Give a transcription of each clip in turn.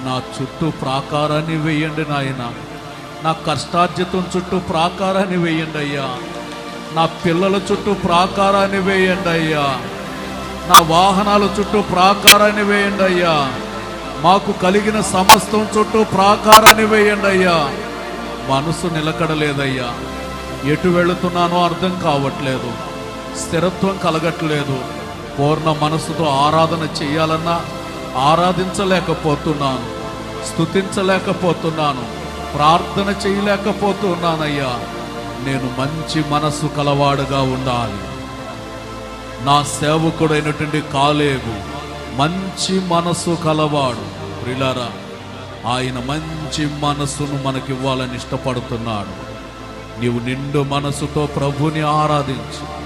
నా చుట్టూ ప్రాకారాన్ని వేయండి నాయన. నా కష్టార్జితం చుట్టూ ప్రాకారాన్ని వేయండి అయ్యా. నా పిల్లల చుట్టూ ప్రాకారాన్ని వేయండి అయ్యా. నా వాహనాల చుట్టూ ప్రాకారాన్ని వేయండి అయ్యా. మాకు కలిగిన సమస్తం చుట్టూ ప్రాకారాన్ని వేయండి అయ్యా. మనసు నిలకడలేదయ్యా. ఎటు వెళుతున్నానో అర్థం కావట్లేదు. స్థిరత్వం కలగట్లేదు. పూర్ణ మనసుతో ఆరాధన చేయాలన్నా ఆరాధించలేకపోతున్నాను, స్తుతించలేకపోతున్నాను, ప్రార్థన చేయలేకపోతున్నానయ్యా. నేను మంచి మనసు కలవాడుగా ఉండాలి. నా సేవకుడైనటువంటి కాలేబు మంచి మనసు కలవాడు. ప్రియులారా, ఆయన మంచి మనసును మనకివ్వాలని ఇష్టపడుతున్నాడు. నీవు నిండు మనసుతో ప్రభుని ఆరాధించు.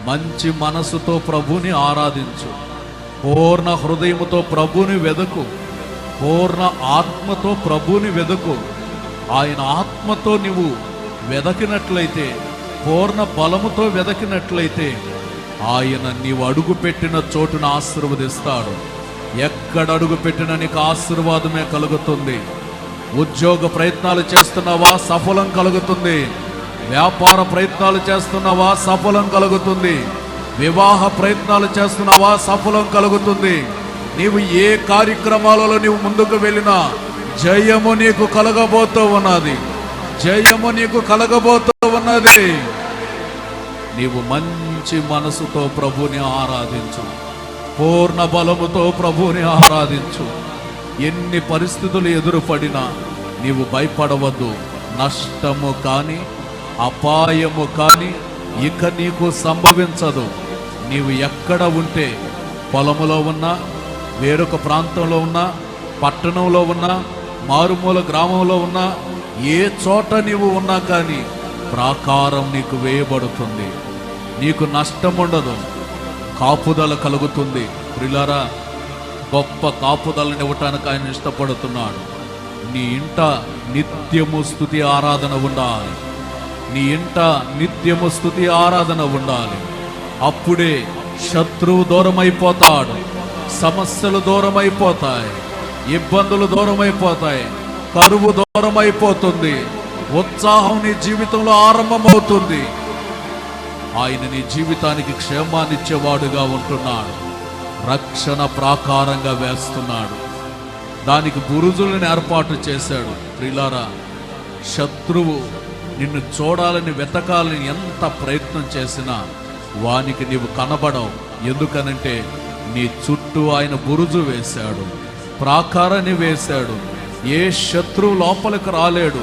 మంచి మనసుతో ప్రభుని ఆరాధించు. పూర్ణ హృదయముతో ప్రభుని వెదకు. పూర్ణ ఆత్మతో ప్రభుని వెదకు. ఆయన ఆత్మతో నీవు వెదకినట్లయితే, పూర్ణ బలముతో వెదకినట్లయితే ఆయన నీవు అడుగు పెట్టిన చోటును ఆశీర్వదిస్తాడు. ఎక్కడ అడుగు పెట్టినా నీకు ఆశీర్వాదమే కలుగుతుంది. ఉద్యోగ ప్రయత్నాలు చేస్తున్నావా, సఫలం కలుగుతుంది. వ్యాపార ప్రయత్నాలు చేస్తున్నావా, సఫలం కలుగుతుంది. వివాహ ప్రయత్నాలు చేస్తున్నావా, సఫలం కలుగుతుంది. నీవు ఏ కార్యక్రమాలలో నీవు ముందుకు వెళ్ళినా జయము నీకు కలగబోతూ ఉన్నది. జయము నీకు కలగబోతూ ఉన్నది. నీవు మంచి మనసుతో ప్రభుని ఆరాధించు. పూర్ణ బలముతో ప్రభుని ఆరాధించు. ఎన్ని పరిస్థితులు ఎదురుపడినా నీవు భయపడవద్దు. నష్టము కానీ అపాయము కానీ ఇక నీకు సంభవించదు. నీవు ఎక్కడ ఉంటే, పొలములో ఉన్నా, వేరొక ప్రాంతంలో ఉన్నా, పట్టణంలో ఉన్నా, మారుమూల గ్రామంలో ఉన్నా, ఏ చోట నీవు ఉన్నా కానీ ప్రాకారం నీకు వేయబడుతుంది. నీకు నష్టం ఉండదు. కాపుదల కలుగుతుంది. ప్రియులారా, గొప్ప కాపుదలను ఇవ్వటానికి ఆయన ఇష్టపడుతున్నాడు. నీ ఇంట నిత్యము స్తుతి ఆరాధన ఉండాలి. నీ ఇంట నిత్యము స్తుతి ఆరాధన ఉండాలి. అప్పుడే శత్రువు దూరమైపోతాడు. సమస్యలు దూరమైపోతాయి. ఇబ్బందులు దూరమైపోతాయి. కరువు దూరమైపోతుంది. ఉత్సాహం నీ జీవితంలో ఆరంభమవుతుంది. ఆయన నీ జీవితానికి క్షేమాన్నిచ్చేవాడుగా ఉంటున్నాడు. రక్షణ ప్రాకారంగా వేస్తున్నాడు. దానికి బురుజులను ఏర్పాటు చేశాడు. ప్రియులారా, శత్రువు నిన్ను చూడాలని, వెతకాలని ఎంత ప్రయత్నం చేసినా వానికి నీవు కనబడవు. ఎందుకనంటే నీ చుట్టూ ఆయన బురుజు వేశాడు, ప్రాకారాన్ని వేశాడు. ఏ శత్రువు లోపలికి రాలేడు.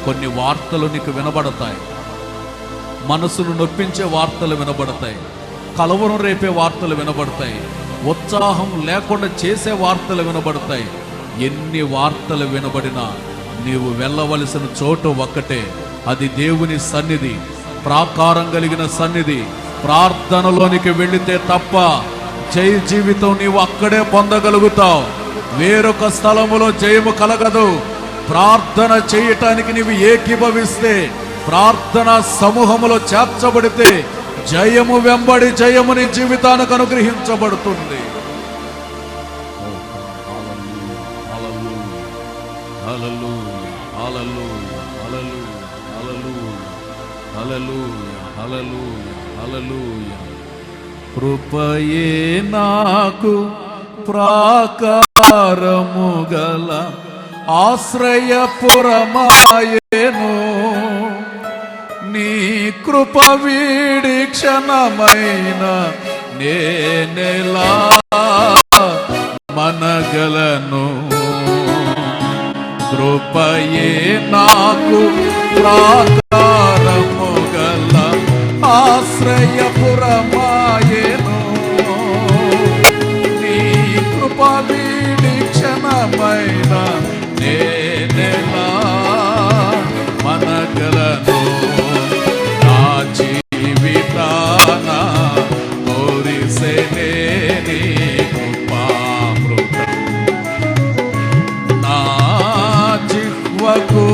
కొన్ని వార్తలు నీకు వినబడతాయి. మనసును నొప్పించే వార్తలు వినబడతాయి. కలవరం రేపే వార్తలు వినబడతాయి. ఉత్సాహం లేకుండా చేసే వార్తలు వినబడతాయి. ఎన్ని వార్తలు వినబడినా నీవు వెళ్ళవలసిన చోటు ఒక్కటే. అది దేవుని సన్నిధి, ప్రాకారం కలిగిన సన్నిధి. ప్రార్థనలోనికి వెళితే తప్ప జయ జీవితం నీవు అక్కడే పొందగలుగుతావు. వేరొక స్థలములో జయము కలగదు. ప్రార్థన చేయటానికి నీవు ఏకీభవిస్తే, ప్రార్థన సమూహములో చేర్చబడితే జయము వెంబడి జయము నీ జీవితానికి అనుగ్రహించబడుతుంది. కృపయే నాకు ప్రాకారము గల ఆశ్రయపురమాయేను. నీ కృప వీడి క్షణమైన నేనెలా మనగలను. కృపయే నాకు ప్రాకారము గల ఆశ్రయపురమాయేను. నీ కృప వీడి క్షణమైన నేనెలా మనగలను. నా జీవితాన కోరిసెనే నీ కృపామృతం. నా జిహ్వకు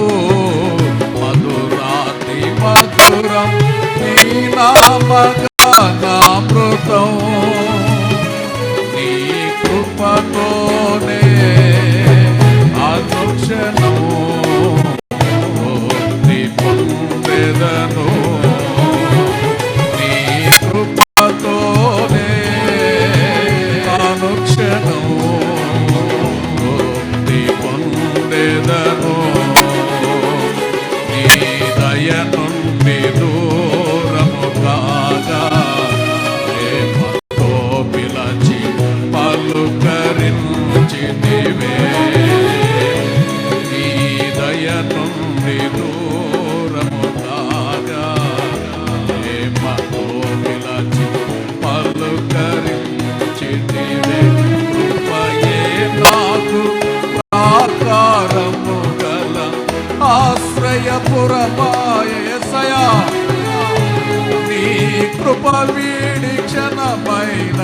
మధురాతి మధురం నీ నామగానం. ప్రాకారము గల ఆశ్రయపురమాయేసయా నీ కృప వీడి క్షణమైన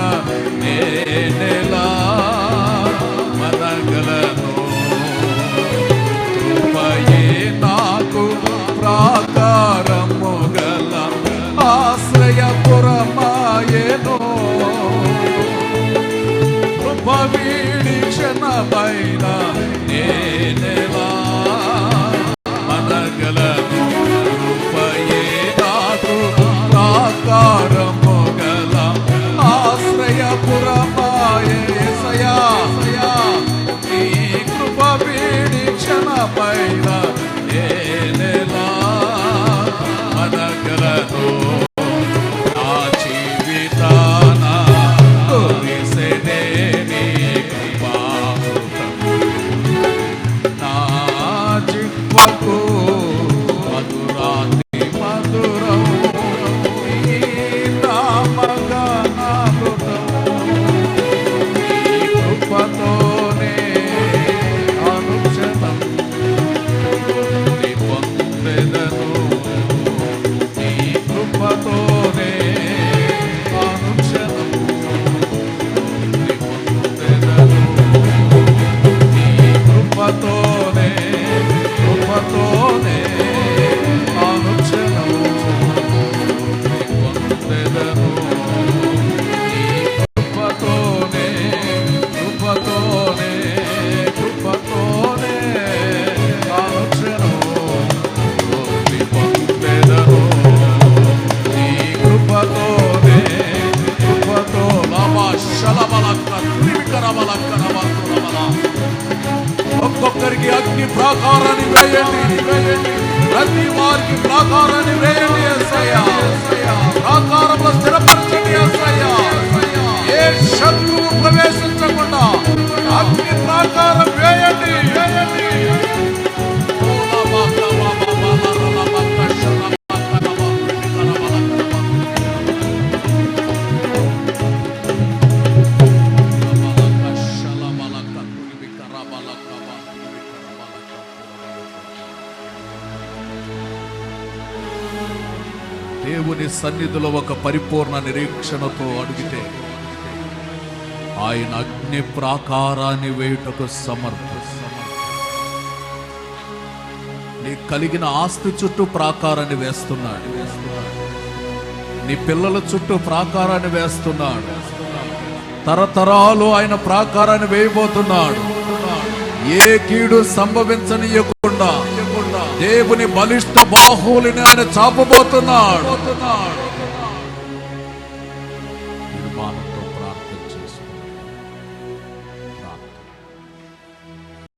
నేనెలా మనగలను కృపయే నాకు ప్రాకారము గల ఆశ్రయపురమాయెను కృప వీడి క్షణమైన నేనెలా మనగలను కృపయే నాకు ప్రాకారము గల ఆశ్రయపురమాయేసయా నీ కృప వీడి క్షణమైన నేనెలా మనగలను నా జీవితాన కురిసెనే నీ కృపామృతం నా జిహ్వకు మధురాతి మధురం నీ నామగానామృతం నీ కృపతోనే అనుక్షణం నీ పొందెదను నీ కృపతోనే అనుక్షణం నీ పొందెదను నీ కృపతోనే అనుక్షణం నీ పొందెదను నీ కృపతోనే అనుక్షణం నీ పొందెదను నీ కృపతోనే శలబలక్క త్రివికరబలక్క నమస్తురబల ఒక్కొక్కరికి అగ్ని ప్రాకారాన్ని వేయండి ప్రతి వారికి ప్రాకారాన్ని వేయండి యేసయ్యా ప్రాకారంలో స్థిరపరచండి యేసయ్యా ఏ శత్రువు ప్రవేశించకుండా అగ్ని ప్రాకారం వేయండి దేవుని సన్నిధిలో ఒక పరిపూర్ణ నిరీక్షణతో అడిగితే ఆయన అగ్ని ప్రాకారాన్ని వేయుటకు సమర్థ. నీ కలిగిన ఆస్తి చుట్టూ ప్రాకారాన్ని వేస్తున్నాడు, నీ పిల్లల చుట్టూ ప్రాకారాన్ని వేస్తున్నాడు, తరతరాలు ఆయన ప్రాకారాన్ని వేయబోతున్నాడు. ఏ కీడు సంభవించనీయకుండా దేవుని బలిష్ట బాహువులని ఆయన చాపబోతున్నాడు.